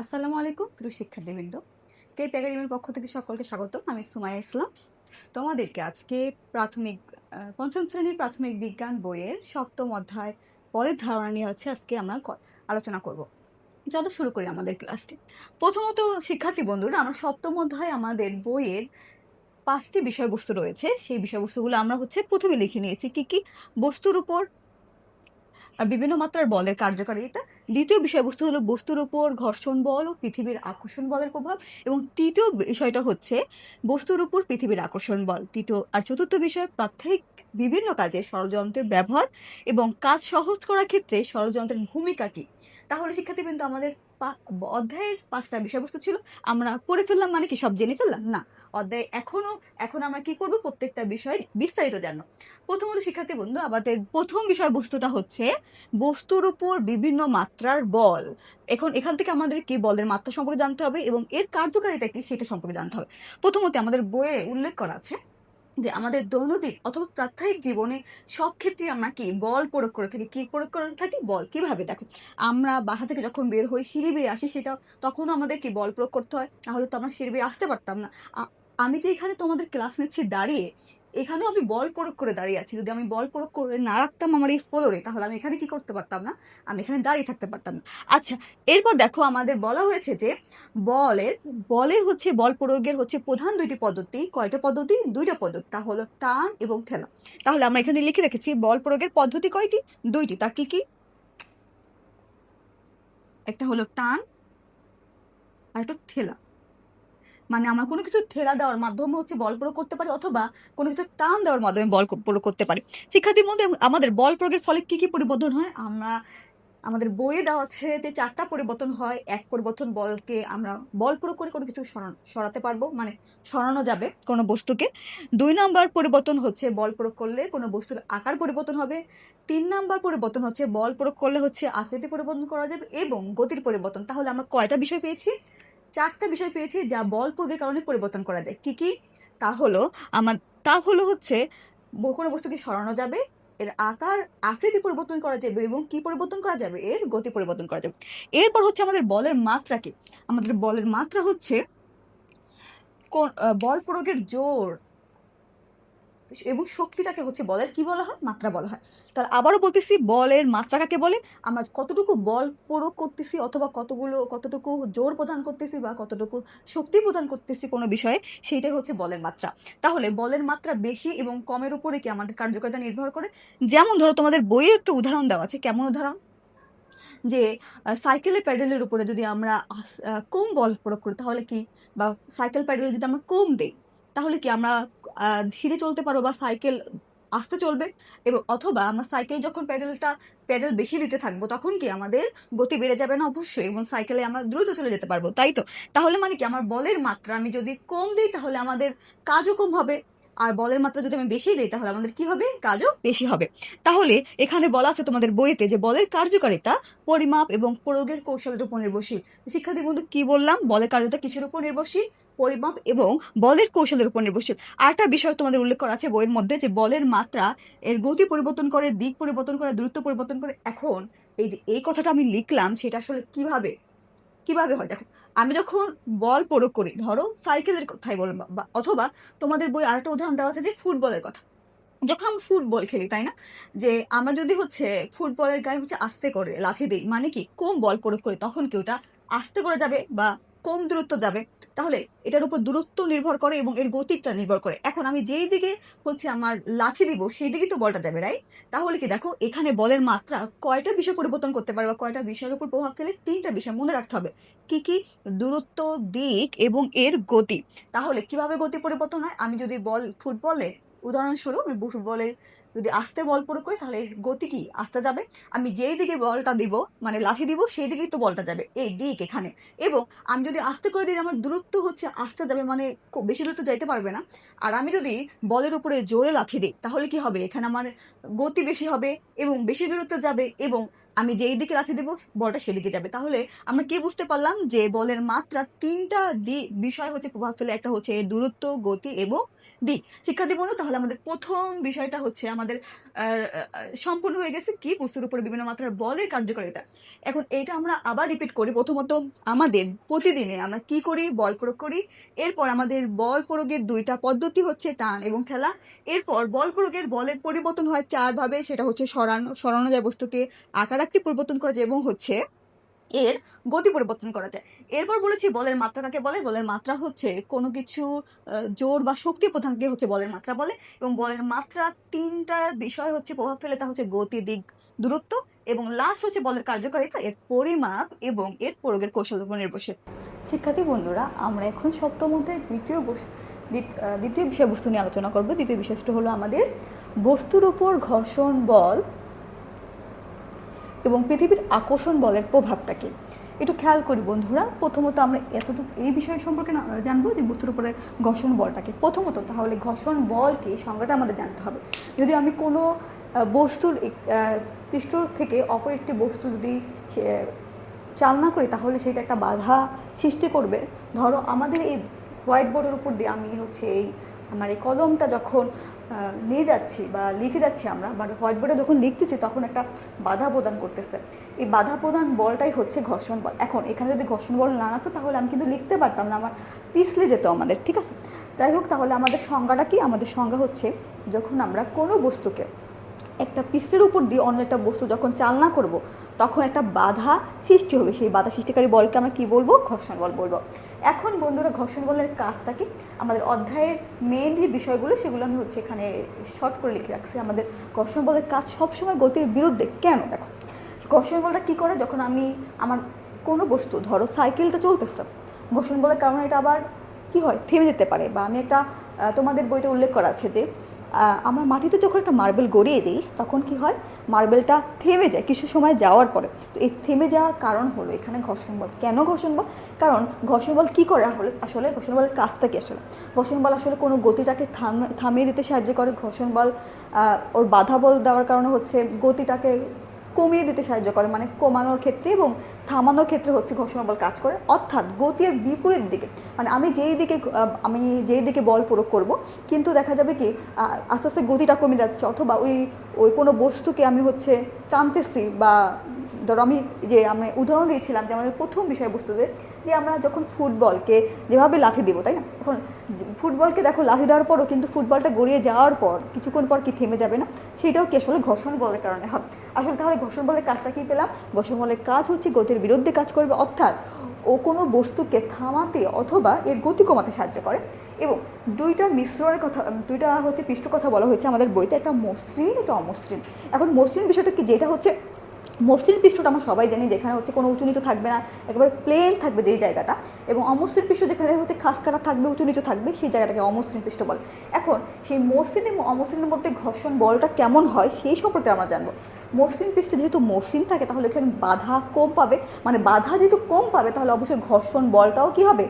আসসালামু আলাইকুম প্রিয় শিক্ষার্থীবৃন্দ। কে একাডেমির পক্ষ থেকে সকলকে স্বাগত। আমি সুমাইয়া ইসলাম। তোমাদেরকে আজকে পঞ্চম শ্রেণীর প্রাথমিক বিজ্ঞান বইয়ের সপ্তম অধ্যায় পরের ধারণা নিয়ে আজকে আমরা আলোচনা করব। চলো শুরু করি আমাদের ক্লাসটি। প্রথমত শিক্ষার্থী বন্ধুরা, আমরা সপ্তম অধ্যায় আমাদের বইয়ের 5টি বিষয়বস্তু রয়েছে। সেই বিষয়বস্তুগুলো আমরা প্রথমে লিখে নিয়েছি। কি বস্তুর উপর আর বিভিন্ন মাত্রার বলের কার্যকারিতা। দ্বিতীয় বিষয়বস্তু হলো বস্তুর উপর ঘর্ষণ বল ও পৃথিবীর আকর্ষণ বলের প্রভাব, এবং তৃতীয় বিষয়টা হচ্ছে বস্তুর উপর পৃথিবীর আকর্ষণ বল। চতুর্থ বিষয় প্রাত্যহিক বিভিন্ন কাজে ষড়যন্ত্রের ব্যবহার এবং কাজ সহজ করার ক্ষেত্রে ষড়যন্ত্রের ভূমিকা কি। তাহলে শিক্ষার্থীবৃন্দ, আমাদের অধ্যায়ের 5টা বিষয়বস্তু ছিল। আমরা পড়ে ফেললাম মানে কি সব জেনে ফেললাম না। অধ্যায় এখন আমরা কি করব, প্রত্যেকটা বিষয় বিস্তারিত জানবো। প্রথমত শিক্ষার্থী বন্ধু, আমাদের প্রথম বিষয়বস্তুটা হচ্ছে বস্তুর উপর বিভিন্ন মাত্রার বল। এখান থেকে আমাদের কি বলের মাত্রা সম্পর্কে জানতে হবে এবং এর কার্যকারিতা কি সেটা সম্পর্কে জানতে হবে। প্রথমত আমাদের বইয়ে উল্লেখ করা আছে যে আমাদের দৈনন্দিন অথবা প্রাত্যহিক জীবনে সব ক্ষেত্রে আমরা কি বল প্রয়োগ করে থাকি। কি প্রয়োগ করে থাকি? বল। কিভাবে? দেখো, আমরা বাসা থেকে যখন বের হই, সিঁড়ি বেয়ে আসি, সেটা তখনও আমাদের কি বল প্রয়োগ করতে হয়, নাহলে তো আমরা সিঁড়ি বেয়ে আসতে পারতাম না। আমি যে এখানে তোমাদের ক্লাস নিচ্ছি দাঁড়িয়ে, এখানেও আমি বল প্রয়োগ করে দাঁড়িয়ে আছি। যদি আমি বল প্রয়োগ করে না রাখতাম আমার এই ফ্লোরে, তাহলে আমি এখানে কি করতে পারতাম না, আমি এখানে দাঁড়িয়ে থাকতে পারতাম না। আচ্ছা, এরপর দেখো আমাদের বলা হয়েছে যে বলের বলের বল প্রয়োগের প্রধান দুইটি পদ্ধতি। কয়টা পদ্ধতি? দুইটা পদ্ধতি। তা হলো টান এবং ঠেলা। তাহলে আমরা এখানে লিখে রেখেছি বল প্রয়োগের পদ্ধতি কয়টি? দুইটি। তা কি কি? একটা হলো টান আর একটা ঠেলা। মানে আমরা কোনো কিছু ঠেলা দেওয়ার মাধ্যমে বল প্রয়োগ করতে পারি, অথবা কোনো কিছু টান দেওয়ার মাধ্যমে বল প্রয়োগ করতে পারি। শিক্ষার্থীর মধ্যে আমাদের বল প্রয়োগের ফলে কি কি পরিবর্তন হয়? আমাদের বইয়ে দেওয়া আছে যে 4টা পরিবর্তন হয়। এক পরিবর্তন, বলকে আমরা বল প্রয়োগ করে কোনো কিছু সরাতে পারবো, মানে সরানো যাবে কোনো বস্তুকে। 2 নাম্বার পরিবর্তন হচ্ছে বল প্রয়োগ করলে কোনো বস্তুর আকার পরিবর্তন হবে। 3 নাম্বার পরিবর্তন হচ্ছে বল প্রয়োগ করলে আকৃতি পরিবর্তন করা যাবে এবং গতির পরিবর্তন। তাহলে আমরা কয়টা বিষয় পেয়েছি? 4টা বিষয় পেয়েছি যা বল প্রয়োগের কারণে পরিবর্তন করা যায়। কি কি? তা হলো আমার তা হলো হচ্ছে কোনো বস্তুকে সরানো যাবে, এর আকার আকৃতি পরিবর্তন করা যাবে, এবং কি পরিবর্তন করা যাবে? এর গতি পরিবর্তন করা যাবে। এরপর আমাদের বলের মাত্রা কি? আমাদের বলের মাত্রা বল প্রয়োগের জোর এবং শক্তিটাকে বলের কি বলা হয়? মাত্রা বলা হয়। তাহলে আবারও বলতেছি, বলের মাত্রা কাকে বলে? আমরা কতটুকু বল প্রয়োগ করতেছি, অথবা কতটুকু জোর প্রদান করতেছি, বা কতটুকু শক্তি প্রদান করতেছি কোনো বিষয়ে, সেইটাই বলের মাত্রা। তাহলে বলের মাত্রা বেশি এবং কমের উপরে কি আমাদের কার্যকারিতা নির্ভর করে। যেমন ধরো, তোমাদের বইয়ে একটা উদাহরণ দেওয়া আছে। কেমন উদাহরণ? যে সাইকেলের প্যাডেলের উপরে যদি আমরা কম বল প্রয়োগ করি, তাহলে কি, বা সাইকেল প্যাডেলে যদি আমরা কম দেই, তাহলে কি আমরা ধীরে চলতে পারবো, বা সাইকেল আস্তে চলবে। এবং অথবা আমরা সাইকেল যখন প্যাডেল বেশি দিতে থাকবো, তখন কি আমাদের গতি বেড়ে যাবে না? অবশ্যই। এবং সাইকেলে আমরা দ্রুত চলে যেতে পারবো, তাই তো? তাহলে মানে কি, আমার বলের মাত্রা আমি যদি কম দিই, তাহলে আমাদের কাজও কম হবে। আর বলের মাত্রা যদি আমি বেশি দিই, তাহলে আমাদের কি হবে? কাজও বেশি হবে। তাহলে এখানে বলা আছে তোমাদের বইতে যে বলের কার্যকারিতা পরিমাপ এবং প্রয়োগের কৌশলের উপর নির্ভরশীল। শিক্ষার্থী বন্ধু, কি বললাম? বলের কার্যতা কিসের উপর নির্ভরশীল? পরিমাপ এবং বলের কৌশলের উপর নির্ভরশীল। আরেকটা বিষয় তোমাদের উল্লেখ করা আছে বইয়ের মধ্যে, যে বলের মাত্রা এর গতি পরিবর্তন করে, দিক পরিবর্তন করে, দূরত্ব পরিবর্তন করে। এখন এই কথাটা আমি লিখলাম, সেটা আসলে কিভাবে হয়? দেখো, আমি যখন বল প্রয়োগ করি, ধরো সাইকেলের কথাই বলবো, বা অথবা তোমাদের বই আরেকটা উদাহরণ দেওয়া আছে যে ফুটবলের কথা। যখন আমরা ফুটবল খেলি, তাই না, যে আমরা যদি ফুটবলের গায়ে আস্তে করে লাথি দিই, মানে কি কম বল প্রয়োগ করি, তখন কি ওটা আস্তে করে যাবে বা কম দূরত্ব যাবে। তাহলে এটার উপর দূরত্ব নির্ভর করে এবং এর গতিটা নির্ভর করে। এখন আমি যেই দিকে আমার লাথি দিব, সেই দিকেই তো বলটা যাবে, রাইট? তাহলে কি দেখো, এখানে বলের মাত্রা কয়টা বিষয় পরিবর্তন করতে পারে, বা কয়টা বিষয়ের উপর প্রভাব ফেলে? 3টা বিষয় মনে রাখতে হবে। কি কি? দূরত্ব, দিক এবং এর গতি। তাহলে কিভাবে গতি পরিবর্তন হয়? আমি যদি ফুটবলে উদাহরণস্বরূপ আমি ফুটবলে যদি আস্তে বল প্রয়োগ করি, তাহলে গতি কি? আস্তে যাবে। আমি যেই দিকে বলটা দিব, মানে লাথি দিব, সেই দিকেই তো বলটা যাবে, এই দিক এখানে। এবং আমি যদি আস্তে করে দিই, আমার দূরত্ব আস্তে যাবে, মানে খুব বেশি দূরত্ব যাইতে পারবে না। আর আমি যদি বলের উপরে জোরে লাথি দিই, তাহলে কি হবে? এখানে আমার গতি বেশি হবে এবং বেশি দূরত্ব যাবে, এবং আমি যেই দিকে লাথি দেবো বলটা সেদিকে যাবে। তাহলে আমরা কি বুঝতে পারলাম যে বলের মাত্রা ৩টা বিষয় হচ্ছে প্রভাব ফেলে। একটা হচ্ছে এর দূরত্ব, গতি এবং দিক। শিক্ষার্থী বন্ধু, তাহলে আমাদের প্রথম বিষয়টা হচ্ছে আমাদের সম্পূর্ণ হয়ে গেছে কি বস্তুর উপরে বিভিন্ন মাত্রার বলের কার্যকারিতা। এখন এইটা আমরা আবার রিপিট করি। প্রথমত আমাদের প্রতিদিনে আমরা কি করি? বল প্রয়োগ করি। এরপর আমাদের বল প্রয়োগের ২টা পদ্ধতি হচ্ছে টান এবং ঠেলা। এরপর বল প্রয়োগের বলের পরিবর্তন হয় ৪ ভাবে। সেটা হচ্ছে সরানো যায় বস্তুকে, আকার আকৃতি পরিবর্তন করা যায় এবং হচ্ছে এর গতি পরিবর্তন করা যায়। এরপর বলেছি বলের মাত্রা কাকে বলে। বলের মাত্রা হচ্ছে কোনো কিছু জোর বা শক্তি প্রদানকে হচ্ছে বলের মাত্রা বলে। এবং বলের মাত্রা ৩টা বিষয় হচ্ছে প্রভাব ফেলে, তা হচ্ছে গতি, দিক, দূরত্ব এবং লাস্ট হচ্ছে বলের কার্যকারিতা, এর পরিমাপ এবং এর প্রয়োগের কৌশলের উপর নির্ভরশীল। শিক্ষার্থী বন্ধুরা, আমরা এখন সপ্তম অধ্যায়ের দ্বিতীয় বিষয়বস্তু নিয়ে আলোচনা করব। দ্বিতীয় বিষয়টা হলো আমাদের বস্তুর উপর ঘর্ষণ বল এবং পৃথিবীর আকর্ষণ বলের প্রভাবটা কি। একটু খেয়াল করি বন্ধুরা, প্রথমত আমরা এতটুকু এই বিষয় সম্পর্কে জানবো যে বস্তুর উপরে ঘর্ষণ বলটাকে। প্রথমত তাহলে ঘর্ষণ বল কি, সংজ্ঞাটা আমাদের জানতে হবে। যদি আমি কোনো বস্তুর পৃষ্ঠ থেকে অপর একটি বস্তু যদি চালনা করি তাহলে সেটা একটা বাধা সৃষ্টি করবে। ধরো আমাদের এই হোয়াইট বোর্ডের উপর দিয়ে আমি হচ্ছে আমার এই কলমটা যখন নিয়ে যাচ্ছি বা লিখে যাচ্ছি আমরা, বা হোয়াইট বোর্ডে যখন লিখতেছি তখন একটা বাধা প্রদান করতেছে। এই বাধা প্রদান বলটাই হচ্ছে ঘর্ষণ বল। এখন এখানে যদি ঘর্ষণ বল না থাকতো তাহলে আমি কিন্তু লিখতে পারতাম না, আমার পিছলে যেত আমাদের, ঠিক আছে। যাই হোক, তাহলে আমাদের সংজ্ঞাটা কি? আমাদের সংজ্ঞা হচ্ছে যখন আমরা কোনো বস্তুকে একটা পৃষ্ঠের উপর দিয়ে অন্য একটা বস্তু যখন চালনা করব তখন একটা বাধা সৃষ্টি হবে। সেই বাধা সৃষ্টিকারী বলকে আমরা কি বলবো? ঘর্ষণ বল বলবো। এখন বন্ধুরা, ঘর্ষণ বলের কাজটা কি? আমাদের অধ্যায়ের মেন যে বিষয়গুলো সেগুলো আমি হচ্ছে এখানে শর্ট করে লিখে রাখছি। আমাদের ঘর্ষণ বলের কাজ সবসময় গতির বিরুদ্ধে। কেন? দেখো, ঘর্ষণ বলটা কী করে? যখন আমি আমার কোনো বস্তু, ধরো সাইকেলটা চলতেছে, ঘর্ষণ বলের কারণে এটা আবার কি হয়? থেমে যেতে পারে। বা আমি একটা তোমাদের বইতে উল্লেখ করা আছে যে আমরা মাটিতে যখন একটা মার্বেল গড়িয়ে দিই তখন কি হয়? মার্বেলটা থেমে যায় কিছু সময় যাওয়ার পরে। তো এই থেমে যাওয়ার কারণ হলো এখানে ঘর্ষণ বল। কেন ঘর্ষণ বল? কারণ ঘর্ষণ বল কী করে? আসলে ঘর্ষণ বলের কাজটা কি? আসলে ঘর্ষণ বল আসলে কোনো গতিটাকে থামিয়ে দিতে সাহায্য করে। ঘর্ষণ বল ওর বাধা বল দেওয়ার কারণে হচ্ছে গতিটাকে কমিয়ে দিতে সাহায্য করে, মানে কমানোর ক্ষেত্রে এবং থামানোর ক্ষেত্রে হচ্ছে ঘর্ষণ বল কাজ করে। অর্থাৎ গতির বিপরীত দিকে, মানে আমি যেই দিকে বল প্রয়োগ করব কিন্তু দেখা যাবে কি আস্তে আস্তে গতিটা কমে যাচ্ছে, অথবা ওই কোনো বস্তুকে আমি হচ্ছে টানতেছি। বা ধরো আমি উদাহরণ দিয়েছিলাম যে আমাদের প্রথম বিষয়বস্তুতে যে আমরা যখন ফুটবলকে যেভাবে লাথি দিব, তাই না? এখন ফুটবলকে দেখো লাথি দেওয়ার পরও কিন্তু ফুটবলটা গড়িয়ে যাওয়ার পর কিছুক্ষণ পর কি থেমে যাবে না? সেটাও কি আসলে ঘর্ষণ বলের কারণে হয়। আসলে তাহলে ঘর্ষণ বলের কাজটা কি পেলাম? ঘর্ষণ বলের কাজ হচ্ছে গতির বিরুদ্ধে কাজ করবে, অর্থাৎ ও কোনো বস্তুকে থামাতে অথবা এর গতি কমাতে সাহায্য করে। এবং দুইটা মিশ্রণের কথা, দুইটা হচ্ছে পৃষ্ঠ কথা বলা হয়েছে আমাদের বইতে, একটা মসৃণ, একটা অমসৃণ। এখন মসৃণ বিষয়টা কি? যেটা হচ্ছে মসৃণ পৃষ্ঠটা আমরা সবাই জানি, যেখানে হচ্ছে কোনো উঁচু নিচু থাকবে না, একেবারে প্লেন থাকবে যেই জায়গাটা। এবং অমসৃণ পৃষ্ঠ যেখানে হচ্ছে খাস কাটা থাকবে, উঁচু নিচু থাকবে, সেই জায়গাটাকে অমসৃণ পৃষ্ঠ বলে। এখন সেই মসৃণ এবং অমসৃণের মধ্যে ঘর্ষণ বলটা কেমন হয় সেই সম্পর্কে আমরা জানবো। মসৃণ পৃষ্ঠে যেহেতু মসৃণ থাকে তাহলে এখানে বাধা কম পাবে, মানে বাধা যেহেতু কম পাবে তাহলে অবশ্যই ঘর্ষণ বলটাও কি হবে?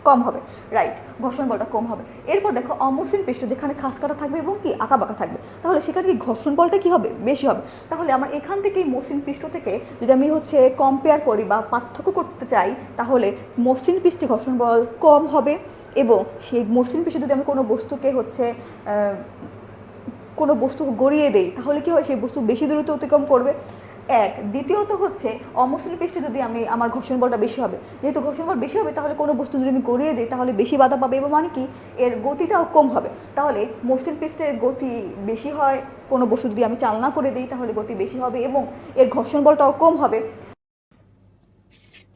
কম হবে, রাইট? ঘর্ষণ বলটা কম হবে। এরপর দেখো অমসৃণ পৃষ্ঠ যেখানে খাস কাটা থাকবে এবং কি আঁকাবাঁকা থাকবে, তাহলে সেখানে কি ঘর্ষণ বলটা কি হবে? বেশি হবে। তাহলে আমার এখান থেকে মসৃণ পৃষ্ঠ থেকে যদি আমি হচ্ছে কম্পেয়ার করি বা পার্থক্য করতে চাই তাহলে মসৃণ পৃষ্ঠে ঘর্ষণ বল কম হবে। এবং সেই মসৃণ পৃষ্ঠে যদি আমি কোনো বস্তুকে হচ্ছে কোনো বস্তু গড়িয়ে দেই তাহলে কি হয়? সেই বস্তু বেশি দূরত্ব অতিক্রম করবে। দ্বিতীয়ত হচ্ছে অমসৃণ পৃষ্ঠে যদি আমার ঘর্ষণ বলটা বেশি হবে। যেহেতু ঘর্ষণ বল বেশি হবে তাহলে কোনো বস্তু যদি আমি গড়িয়ে দিই তাহলে বেশি বাধা পাবে, এবং মানে কি এর গতিটাও কম হবে। তাহলে মসৃণ পৃষ্ঠের গতি বেশি হয়, কোনো বস্তু যদি আমি চালনা করে দিই তাহলে গতি বেশি হবে এবং এর ঘর্ষণ বলটাও কম হবে।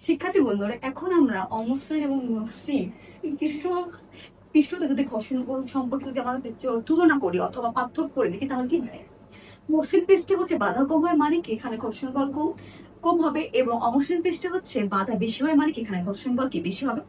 শিক্ষার্থী বন্ধুরা, এখন আমরা অমসৃণ এবং মসৃণ পৃষ্ঠতে যদি ঘর্ষণ বল সম্পর্কে যদি আমরা তুলনা করি অথবা পার্থক্য করে দেখি তাহলে কি হয়? মসৃণ পৃষ্ঠে হচ্ছে বাধা কম হয়, মানে কি এখানে ঘর্ষণ বল কম। কম হবে, এবং অমসৃণ পৃষ্ঠে হচ্ছে বাধা বেশি হয়, মানে কি এখানে ঘর্ষণ বল কি বেশি হবে।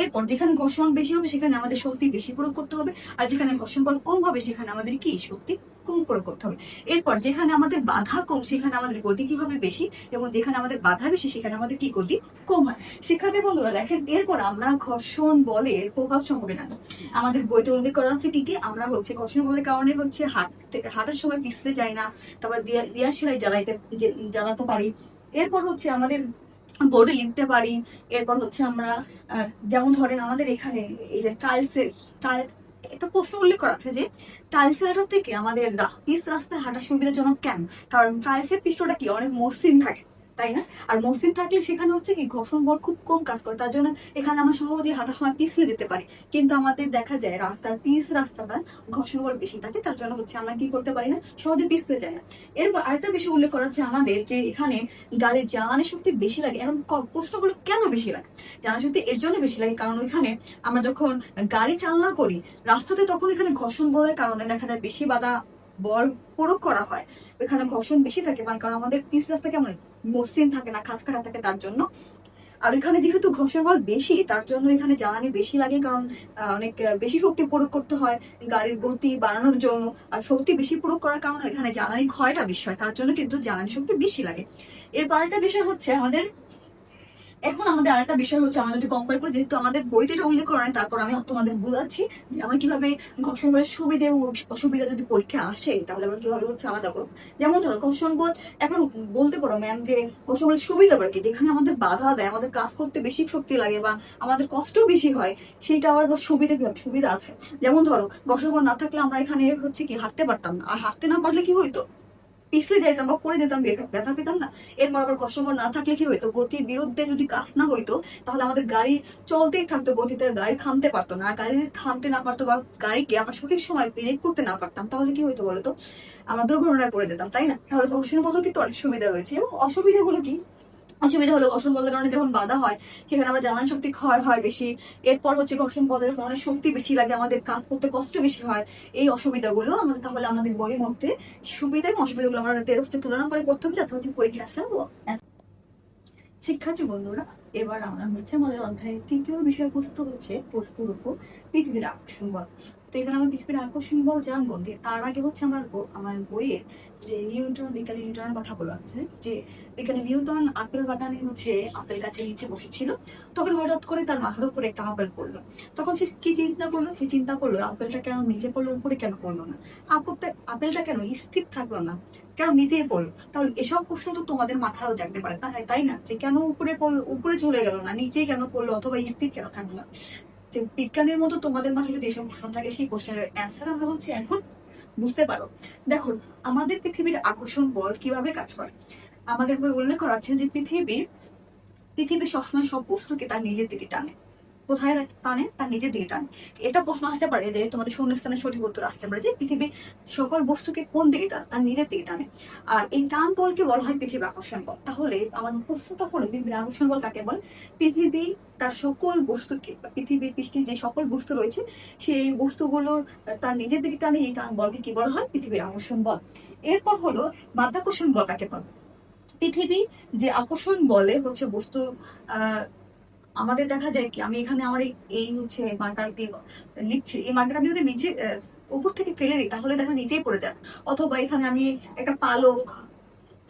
এরপর যেখানে ঘর্ষণ বেশি হবে সেখানে আমাদের শক্তি বেশি প্রয়োগ করতে হবে, আর যেখানে ঘর্ষণ বল কম হবে সেখানে আমাদের কি শক্তি কম প্রয়োগ করতে হবে। এরপর যেখানে আমাদের বাধা কম সেখানে আমাদের গতি কি হবে বেশি, এবং যেখানে আমাদের বাধা বেশি সেখানে আমাদের কি গতি কম হয়। শিক্ষার্থী বন্ধুরা দেখেন, এরপর আমরা ঘর্ষণ বলের প্রভাব সম্পর্কে জানবো। আমাদের বইতে উল্লেখ করা আছে কি কি, আমরা হচ্ছে ঘর্ষণ বলের কারণে হচ্ছে হাঁটার সময় পিছতে যাই না, তারপর দিয়া সেলাই জ্বালাতে পারি। এরপর হচ্ছে আমাদের বোর্ডে লিখতে পারি। এরপর হচ্ছে আমরা যেমন ধরেন আমাদের এখানে এই যে টাইলসের একটা প্রশ্ন উল্লেখ করা আছে যে টাইলসের হাঁটা থেকে আমাদের পিচ রাস্তায় হাঁটা সুবিধাজনক কেন? কারণ টাইলসের পৃষ্ঠটা কি অনেক মসৃণ থাকে, তাই না? আর মসৃণ থাকলে সেখানে হচ্ছে কি ঘর্ষণ বল খুব কম কাজ করে, তার জন্য এখানে আমরা সহজে হাঁটার সময় পিছলে যেতে পারি। কিন্তু আমাদের দেখা যায় রাস্তাটা ঘর্ষণ বল বেশি থাকে, তার জন্য হচ্ছে আমরা কি করতে পারি না, সহজে পিছলে যাই না। এরপর আরেকটা বিষয় উল্লেখ করা হচ্ছে আমাদের যে এখানে গাড়ির জ্বালানি শক্তি বেশি লাগে। এখন প্রশ্নগুলো কেন বেশি লাগে? জ্বালানি শক্তি এর জন্য বেশি লাগে কারণ ওইখানে আমরা যখন গাড়ি চালনা করি রাস্তাতে, তখন এখানে ঘর্ষণ বলের কারণে দেখা যায় বেশি বাধা বল প্রয়োগ করা হয়, এখানে ঘর্ষণ বেশি থাকে, মানে কারণ আমাদের পিচ রাস্তা কেমন মসৃণ থাকে না, খাঁজ কাটা থাকে, তার জন্য। আর এখানে যেহেতু ঘর্ষণ বল বেশি, তার জন্য এখানে জ্বালানি বেশি লাগে, কারণ অনেক বেশি শক্তি প্রয়োগ করতে হয় গাড়ির গতি বাড়ানোর জন্য। আর শক্তি বেশি প্রয়োগ করার কারণে এখানে জ্বালানি ক্ষয়টা বেশি হয়, তার জন্য কিন্তু জ্বালানি শক্তি বেশি লাগে। এরপর একটা বিষয় হচ্ছে আমাদের আরেকটা বিষয় হচ্ছে, আমরা যদি কম্পেয়ার করি, যেহেতু আমাদের বইতে এটা উল্লেখ করা নাই, তারপর আমি তোমাদের বোঝাচ্ছি যে আমরা কিভাবে ঘর্ষণ বলের সুবিধা ও অসুবিধা যদি পরীক্ষা আসে তাহলে আমরা কিভাবে হচ্ছে আলাদা করবো। যেমন ধরো ঘর্ষণ বল, এখন বলতে পারো ম্যাম যে ঘর্ষণ বলের সুবিধা কি, যেখানে আমাদের বাধা দেয়, আমাদের কাজ করতে বেশি শক্তি লাগে বা আমাদের কষ্টও বেশি হয়, সেইটা আবার সুবিধা কি সুবিধা আছে। যেমন ধরো ঘর্ষণ বল না থাকলে আমরা এখানে হচ্ছে কি হাঁটতে পারতাম না, আর হাঁটতে না পারলে কি হইতো, পিছলে যাইতাম বা পড়ে যেতাম, ব্যথা পেতাম না। এরপর আবার ঘর্ষণ বল না থাকলে কি হইতো, গতির বিরুদ্ধে যদি কাজ না হইতো তাহলে আমাদের গাড়ি চলতেই থাকতো গতিতে, গাড়ি থামতে পারতো না। আর গাড়ি যদি থামতে না পারতো বা গাড়িকে আমরা সঠিক সময় ব্রেক করতে না পারতাম তাহলে কি হইতো বলতো, আমরা দুর্ঘটনায় পড়ে যেতাম, তাই না? তাহলে ঘর্ষণ বলের কিন্তু অনেক সুবিধা রয়েছে। এবং অসুবিধাগুলো কি? অসুবিধা হলো ঘর্ষণ বলের কারণে যখন বাধা হয় সেখানে আমরা জ্বালানি শক্তি ক্ষয় হয় বেশি। এরপর হচ্ছে ঘর্ষণ বলের কারণে শক্তি বেশি লাগে, আমাদের কাজ করতে কষ্ট বেশি হয়। এই অসুবিধাগুলো আমাদের তাহলে আমাদের বইয়ের মধ্যে সুবিধা এবং অসুবিধাগুলো আমরা হচ্ছে তুলনা করে পড়তে হবে, যাতে হচ্ছে পরীক্ষা আসলে। শিক্ষার্থী বন্ধুরা, এবার আমরা হচ্ছে আমাদের অধ্যায়ের তৃতীয় বিষয়বস্তু হচ্ছে বস্তুর উপর পৃথিবীর আকর্ষণ বল। তো এখানে আমরা পৃথিবীর আকর্ষণ বল জানবো, তার আগে হচ্ছে আমার বইয়ে যে বিজ্ঞানী নিউটনের কথা বলা আছে, যে বিজ্ঞানী নিউটন আপেল বাগানে হচ্ছে আপেল গাছের নিচে বসেছিল, তখন হঠাৎ করে তার মাথার উপরে একটা আপেল পড়লো। তখন সে কি চিন্তা করলো আপেলটা কেন নিচে পড়লো, উপরে কেন পড়লো না? আপেলটা কেন স্থির থাকলো না, কেন নিচেই পড়লো? তাহলে এসব প্রশ্ন তো তোমাদের মাথায়ও জাগতে পারে, তাই না? যে কেন উপরে পড়লো, উপরে চলে গেল না, নিচেই কেন পড়লো, অথবা স্থির কেন থাকলো না? যে বিজ্ঞানের মতো তোমাদের মাথায় যদি এসব প্রশ্ন থাকে, সেই কোশ্চেনের অ্যান্সার আমরা হচ্ছে এখন বুঝতে পারো। দেখো, আমাদের পৃথিবীর আকর্ষণ বল কিভাবে কাজ করে। আমাদের বই উল্লেখ করা আছে যে পৃথিবী সবসময় সব বস্তুকে তার নিজের দিকে টানে। কোথায় টানে? তার নিজের দিকে টানে। এটা প্রশ্ন আসতে পারে যে তোমাদের শূন্যস্থানের সঠিক উত্তর আসতে পারে যে পৃথিবী সকল বস্তুকে কোন দিকে টানে? তার নিজের দিকে টানে। আর এই টান বলকে বলা হয় পৃথিবীর আকর্ষণ বল। তাহলে আমাদের প্রশ্নটা হলো পৃথিবীর আকর্ষণ বল কাকে বল? পৃথিবী তার সকল বস্তুকে, পৃথিবীর পৃষ্ঠে যে সকল বস্তু রয়েছে সেই বস্তুগুলোর তার নিজের দিকে টানে, এই টান বলকে কি বলা হয়? পৃথিবীর আকর্ষণ বল। এরপর হলো মাধ্যাকর্ষণ বল কাকে বল? পৃথিবী যে আকর্ষণ বলে হচ্ছে বস্তু আমাদের দেখা যায় কি, আমি এখানে আমার এই হচ্ছে মার্কার দিয়ে লিখছি, এই মার্কার আমি যদি নিচে উপর থেকে ফেলে দিই তাহলে দেখা নিচেই পড়ে যায়। অথবা এখানে আমি একটা পালক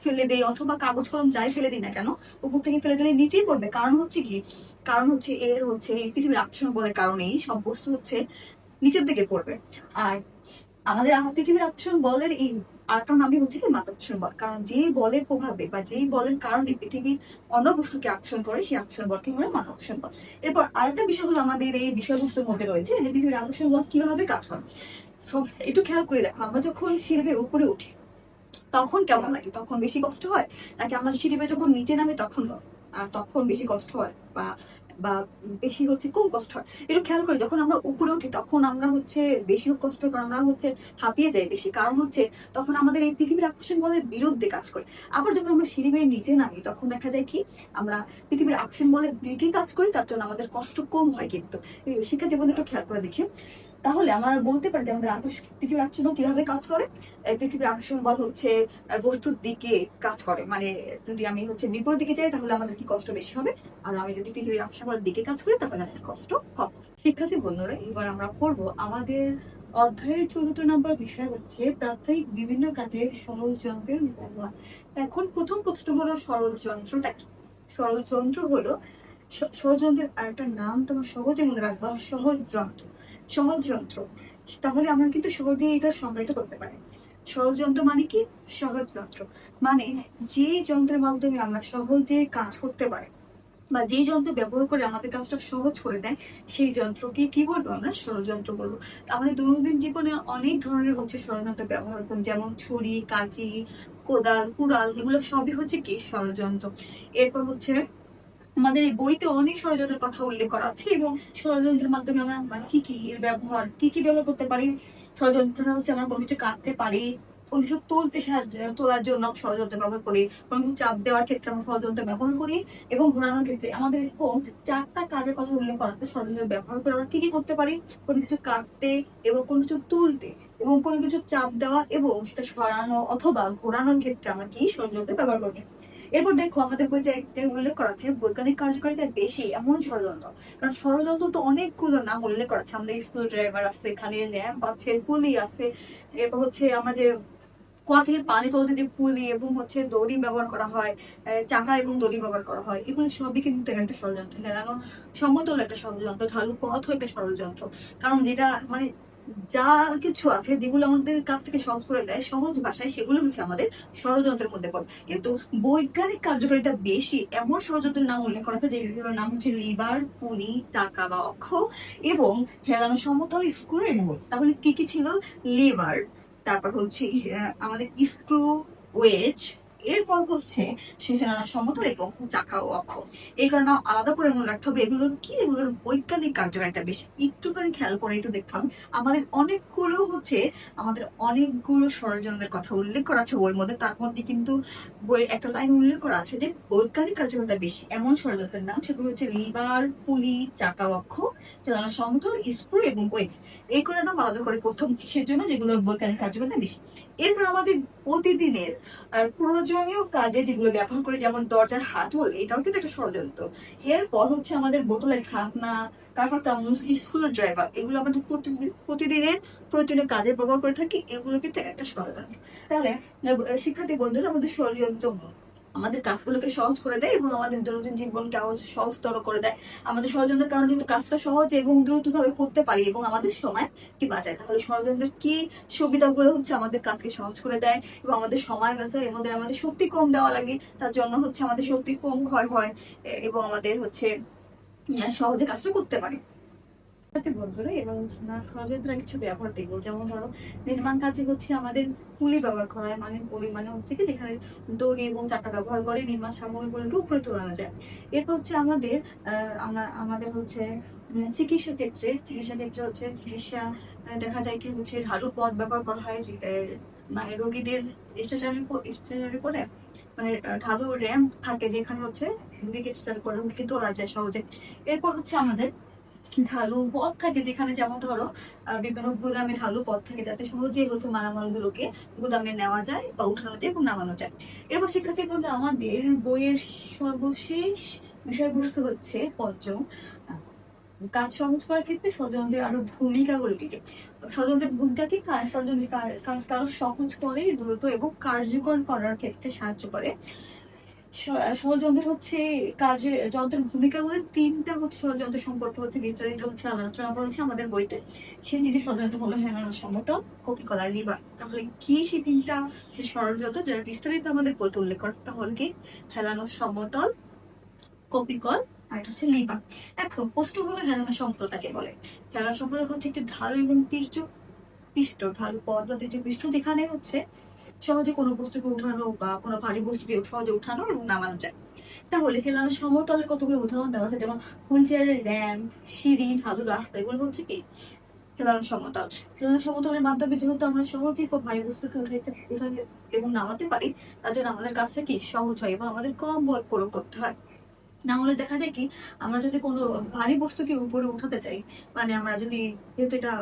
ফেলে দিই, অথবা কাগজ কলম যাই ফেলে দিই না কেন, উপর থেকে ফেলে দিলে নিচেই পড়বে। কারণ হচ্ছে কি, কারণ হচ্ছে এর হচ্ছে এই পৃথিবীর আকর্ষণ বলের কারণেই সব বস্তু হচ্ছে নিচের দিকে পড়বে। আর আমাদের পৃথিবীর আকর্ষণ বলের এই আরেকটা নামই হচ্ছে কি মাধ্যাকর্ষণ বল। কারণ যেই বলের প্রভাবে বা যেই বলের কারণে পৃথিবীর অন্য বস্তুকে আকর্ষণ করে সেই আকর্ষণ বলকে আমরা মাধ্যাকর্ষণ বল। এরপর আরেকটা বিষয় হলো আমাদের এই বিষয়বস্তুর মধ্যে রয়েছে যে পৃথিবীর আকর্ষণ বল কিভাবে কাজ করে। সব একটু খেয়াল করে দেখো, আমরা যখন সিঁড়ি বেয়ে উপরে উঠি তখন কেমন লাগে? তখন বেশি কষ্ট হয়, নাকি আমরা সিঁড়ি বেয়ে যখন নিচে নামি তখন বেশি কষ্ট হয় বা বা বেশি হচ্ছে কম কষ্ট হয়। একটু খেয়াল করি যখন আমরা উপরে উঠি তখন আমরা হচ্ছে বেশি কষ্ট হয়, কারণ আমরা হচ্ছে হাঁপিয়ে যাই বেশি, কারণ হচ্ছে তখন আমাদের এই পৃথিবীর আকর্ষণ বলের বিরুদ্ধে কাজ করে। আবার যখন আমরা সিঁড়ি বেয়ে নিচে নামি তখন দেখা যায় কি আমরা পৃথিবীর আকর্ষণ বলের দিকেই কাজ করি, তার জন্য আমাদের কষ্ট কম হয়। কিন্তু শিক্ষার্থী বন্ধু একটু খেয়াল করে দেখি, তাহলে আমরা বলতে পারি যে আমাদের পৃথিবীর আকর্ষণ বল কিভাবে কাজ করে। পৃথিবীর আকর্ষণ বল হচ্ছে বস্তুর দিকে কাজ করে, মানে যদি আমি হচ্ছে বিপরীত দিকে যাই তাহলে আমাদের কি কষ্ট বেশি হবে, আর আমি যদি পৃথিবীর আকর্ষণ বলের দিকে কাজ করি তাহলে আমাদের কষ্ট কম। শিক্ষার্থী বন্ধুরা, এবার আমরা পড়বো আমাদের অধ্যায়ের 14 নম্বর বিষয় হচ্ছে প্রাত্যহিক বিভিন্ন কাজের সরল যন্ত্রের ব্যবহার। এখন প্রথম প্রশ্ন হলো সরল যন্ত্রটা কি? সরল যন্ত্র হলো ষড়যন্ত্রের আরেকটা নাম তোমার সহজে মনে রাখবা, সহজ যন্ত্র। সহজ যন্ত্র, তাহলে আমরা কিন্তু সহজে এটা সংজ্ঞায়িত করতে পারি। সরল যন্ত্র মানে কি? সহজ যন্ত্র মানে যে যন্ত্রের মাধ্যমে আমরা সহজে কাজ করতে পারি বা যে যন্ত্র ব্যবহার করে আমাদের কাজটা সহজ করে দেয় সেই যন্ত্রকে কি বলবো? আমরা ষড়যন্ত্র বলবো। আমাদের দৈনন্দিন জীবনে অনেক ধরনের হচ্ছে ষড়যন্ত্র ব্যবহার করি, যেমন ছুরি, কাঁচি, কোদাল, কুড়াল, এগুলো সবই হচ্ছে কি ষড়যন্ত্র। এরপর হচ্ছে আমাদের এই বইতে অনেক ষড়যন্ত্রের কথা উল্লেখ করা আছে, এবং ষড়যন্ত্রের মাধ্যমে আমরা মানে কি কি এর ব্যবহার কি কি ব্যবহার করতে পারি। ষড়যন্ত্র হচ্ছে আমরা কোনো কিছু কাটতে পারি, কোনো কিছু তোলার জন্য আমরা ষড়যন্ত্র ব্যবহার করি, কোনো কিছু চাপ দেওয়ার ক্ষেত্রে আমরা ষড়যন্ত্র ব্যবহার করি, এবং ঘোরানোর ক্ষেত্রে আমাদের এরকম 4টা কাজের কথা উল্লেখ করা আছে ষড়যন্ত্র ব্যবহার করে আমরা কি কি করতে পারি। কোনো কিছু কাটতে, এবং কোনো কিছু তুলতে, এবং কোনো কিছু চাপ দেওয়া, এবং সেটা সরানো অথবা ঘোরানোর ক্ষেত্রে আমরা কি ষড়যন্ত্র ব্যবহার করি। এরপর দেখো আমাদের বইতে একটা উল্লেখ করা আছে বৈজ্ঞানিক কার্যকারিতা বেশি এমন ষড়যন্ত্র। কারণ ষড়যন্ত্র তো অনেকগুলো নাম উল্লেখ করা আছে, আমাদের স্ক্রু ড্রাইভার আছে, এখানে ল্যাম্প আছে, পুলি আছে। এরপর হচ্ছে আমরা যে কুয়া থেকে পানি তুলতে যে পুলি এবং হচ্ছে দড়ি ব্যবহার করা হয়, চাকা এবং দড়ি ব্যবহার করা হয়, এগুলো সবই কিন্তু একটা ষড়যন্ত্র। হেলানো সমতল একটা ষড়যন্ত্র, ঢালু পথও একটা ষড়যন্ত্র। কারণ যেটা মানে যা কিছু আছে যেগুলো আমাদের কাজটাকে সহজ করে দেয় সহজ ভাষায়, সেগুলো হচ্ছে আমাদের ষড়যন্ত্রের মধ্যে পড়ে। কিন্তু বৈজ্ঞানিক কার্যকারিতা বেশি এমন ষড়যন্ত্রের নাম উল্লেখ করা আছে যেগুলোর নাম হচ্ছে লিভার, পুলি, চাকা বা অক্ষ, এবং হেলানো সমতল স্ক্রু রেনবোজ। তাহলে কি কি ছিল? লিভার, তারপর হচ্ছে আমাদের স্ক্রু, ওয়েজ, এরপর হচ্ছে সেখানে সমতল এবং চাকা ও অক্ষ। এই কারণে আলাদা করে মনে রাখতে হবে এগুলোর কি, এগুলোর বৈজ্ঞানিক কার্যকারিতা বেশি। একটুখানি খেয়াল করে একটু দেখতাম আমাদের অনেকগুলো ষড়যন্ত্রের কথা উল্লেখ করা আছে বইয়ের মধ্যে, তার মধ্যে কিন্তু বইয়ের একটা লাইন উল্লেখ করা আছে যে বৈজ্ঞানিক কার্যকারিতা বেশি এমন ষড়যন্ত্রের নাম, সেগুলো হচ্ছে লিভার, পুলি, চাকা অক্ষ, সমতল, স্ক্রু এবং ওয়েজ। এই করে নাম আলাদা করে প্রথম কিসের জন্য, যেগুলোর বৈজ্ঞানিক কার্যকারিতা বেশি। এরপর আমাদের প্রতিদিনের প্রয়োজনীয় কাজে যেগুলো ব্যবহার করে, যেমন দরজার হাতল, এটাও কিন্তু একটা ষড়যন্ত্র। এরপর হচ্ছে আমাদের বোতলের ঢাকনা, তারপর চামচ, স্কুল ড্রাইভার, এগুলো আমাদের প্রতিদিনের প্রয়োজনীয় কাজে ব্যবহার করে থাকি, এগুলো কিন্তু একটা ষড়যন্ত্র। তাহলে শিক্ষার্থী বন্ধুরা, আমাদের ষড়যন্ত্র আমাদের কাজগুলোকে সহজ করে দেয় এবং আমাদের দৈনন্দিন জীবনকে সহজতর করে দেয়। আমাদের ষড়যন্ত্রের কারণে কিন্তু কাজটা সহজ এবং দ্রুত ভাবে করতে পারি এবং আমাদের সময় কি বাঁচায়। তাহলে ষড়যন্ত্রের কি সুবিধাগুলো হচ্ছে আমাদের কাজকে সহজ করে দেয় এবং আমাদের সময় বাঁচায়, আমাদের শক্তি কম দেওয়া লাগে, তার জন্য হচ্ছে আমাদের শক্তি কম ক্ষয় হয়, এবং আমাদের হচ্ছে সহজে কাজটা করতে পারি। বন্ধুরা, এবং ষড়যন্ত্রের কিছু ব্যবহার দেখবো। যেমন ধরো নির্মাণ কাজে হচ্ছে আমাদের পুলি ব্যবহার করা হয়, মানে পুলি মানে হচ্ছে কি যেখানে দড়ি এবং চাকা ব্যবহার করে নির্মাণ সামগ্রীগুলোকে উপরে তোলানো যায়। এরপর হচ্ছে আমাদের হচ্ছে চিকিৎসা ক্ষেত্রে হচ্ছে দেখা যায় কি হচ্ছে ঢালু পথ ব্যবহার করা হয়, মানে রোগীদের স্ট্রেচারের পরে মানে ঢালু র্যাম্প থাকে যেখানে হচ্ছে রোগীকে স্ট্রেচার করে রোগীকে তোলা যায় সহজে। এরপর হচ্ছে আমাদের ঢালু পথ থাকে, যেখানে যেমন ধরো বিভিন্ন গুদামে ঢালু পথ থাকে, যাতে সহজেই হচ্ছে মালামাল গুলোকে গুদামে নেওয়া যায় বা উঠানো যায় এবং নামানো যায়। এরপর শিক্ষার্থী বলতে আমাদের বইয়ের সর্বশেষ বিষয়বস্তু হচ্ছে পঞ্চম, কাজ সহজ করার ক্ষেত্রে ষড়যন্ত্রের আরো ভূমিকাগুলো কি কি। ষড়যন্ত্রের ভূমিকা কি? ষড়যন্ত্রের কাজ কারো সহজ করে, দ্রুত এবং কার্যকর করার ক্ষেত্রে সাহায্য করে। ষড়যন্ত্র হচ্ছে কাজে যন্ত্রের ভূমিকার মধ্যে 3টা হচ্ছে ষড়যন্ত্র সম্পর্কে হচ্ছে বিস্তারিত হচ্ছে আলোচনা করা হচ্ছে আমাদের বইতে। সেই 3টি ষড়যন্ত্র হলো হেলানো সমতল, কপি কলা, লিভার। তাহলে কি সেই 3টা ষড়যন্ত্র যারা বিস্তারিত আমাদের বইতে উল্লেখ করে? তাহলে কি হেলানো সমতল, কপি কল, আর এটা হচ্ছে লিভার। এখন প্রশ্ন হলো হেলানো সমতলটাকে বলে। হেলানো সমতল হচ্ছে একটি ঢালু এবং তীর্যক পৃষ্ঠ, ঢালু পথ বা তীর্যক পৃষ্ঠ, যেখানে হচ্ছে সহজে কোনো বস্তুকে উঠানো বা কোনো ভারী বস্তুকে সহজে উঠানো এবং নামানো যায়। তাহলে খেলানোর সমতলে কতগুলো উদাহরণ দেওয়া আছে, যেমন হুইল চেয়ারের র্যাম্প, সিঁড়ি, ঢালু রাস্তা, এগুলো হচ্ছে কি খেলানোর সমতল। খেলানোর সমতলের মাধ্যমে যেহেতু আমরা সহজেই কোনো ভারী বস্তুকে উঠাতে এবং নামাতে পারি, তার জন্য আমাদের কাজটা কি সহজ হয় এবং আমাদের কম বল প্রয়োগ করতে হয়। না হলে দেখা যায় কি, আমরা যদি কোনো ভারী বস্তুকে উপরে উঠাতে চাই, মানে আমরা যদি, যেহেতু এটা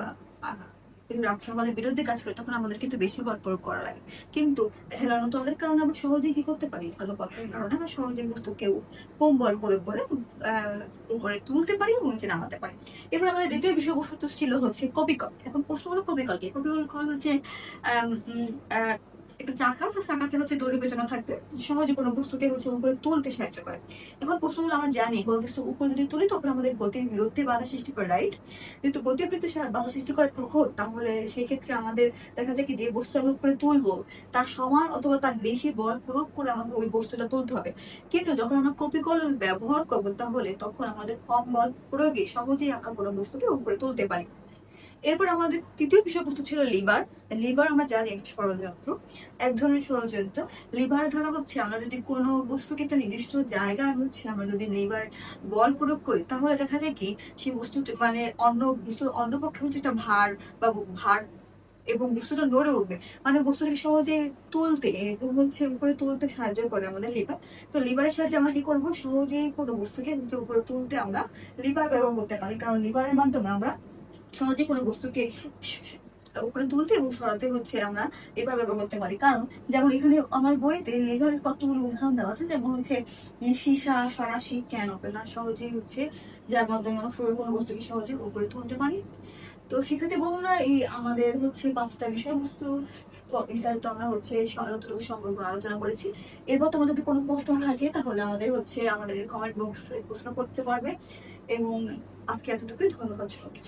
সমাজের বিরুদ্ধে কাজ করে, তখন আমাদের কিন্তু বেশি বল প্রয়োগ করা লাগে। কিন্তু হেলানো তলের কারণে আমরা সহজেই কি করতে পারি, ভালো পথের কারণে আমরা সহজে বস্তুকে কম বল প্রয়োগ করে উপরে তুলতে পারি এবং নিচে নামাতে পারি। এবার আমাদের দ্বিতীয় বিষয়বস্তু ছিল হচ্ছে কপিকল। এখন প্রশ্ন হলো কপিকল কি? কপিকল হচ্ছে আম, উম, আহ, একটা চাকা, চাকাতে হচ্ছে দড়ি পেঁচানো থাকবে, সহজে কোনো বস্তুকে হচ্ছে উপরে তুলতে সাহায্য করে। এখন প্রশ্ন হলো, আমরা জানি কোনো বস্তু উপরে যদি তুলি তখন আমাদের গতির বিরুদ্ধে বাধা সৃষ্টি করে, রাইট? যেহেতু গতির বিরুদ্ধে বাধা সৃষ্টি করে তখন, তাহলে সেই ক্ষেত্রে আমাদের দেখা যায় কি, যে বস্তু আমি উপরে তুলবো তার সমান অথবা তার বেশি বল প্রয়োগ করে আমাকে ওই বস্তুটা তুলতে হবে। কিন্তু যখন আমরা কপিকল ব্যবহার করবো, তাহলে তখন আমাদের কম বল প্রয়োগে সহজেই আমরা কোনো বস্তুকে উপরে তুলতে পারি। এরপর আমাদের তৃতীয় বিষয়বস্তু ছিল লিভার। লিভার আমরা জানি একটা ষড়যন্ত্র, এক ধরনের ষড়যন্ত্র। লিভার ধরা হচ্ছে, আমরা যদি কোনো বস্তুকে একটা নির্দিষ্ট জায়গায় হচ্ছে আমরা যদি লিভার বল প্রয়োগ করি, তাহলে দেখা যায় কি সেই বস্তুটি মানে অন্য বস্তুর অন্য পক্ষে হচ্ছে একটা ভার বা ভার, এবং বস্তুটা নড়ে উঠবে, মানে বস্তুটাকে সহজে তুলতে এবং হচ্ছে উপরে তুলতে সাহায্য করে আমাদের লিভার। তো লিভারের সাহায্যে আমরা কি করবো, সহজেই কোনো বস্তুকে নিচে উপরে তুলতে আমরা লিভার ব্যবহার করতে পারি, কারণ লিভারের মাধ্যমে আমরা সহজে কোনো বস্তুকে উপরে তুলতে এবং সরাতে হচ্ছে আমরা লিভার ব্যবহার করতে পারি। কারণ যেমন এখানে আমার বইতে লিভারের কতগুলো উদাহরণ দেওয়া আছে, যেমন হচ্ছে সীসা, ফরাসি, ক্যান ওপেনার, সহজেই হচ্ছে যার মাধ্যমে আমরা কোনো বস্তুকে সহজে উপরে তুলতে পারি। তো শিক্ষার্থী বন্ধুরা, এই আমাদের হচ্ছে 5টা বিষয়বস্তু বিস্তারিত আমরা হচ্ছে যতটুকু সম্পর্ক আলোচনা করেছি। এরপর তোমাদের যদি কোনো প্রশ্ন থাকে তাহলে আমাদের কমেন্ট বক্সে প্রশ্ন করতে পারবে। এবং আজকে এতটুকুই, ধন্যবাদ সবাইকে।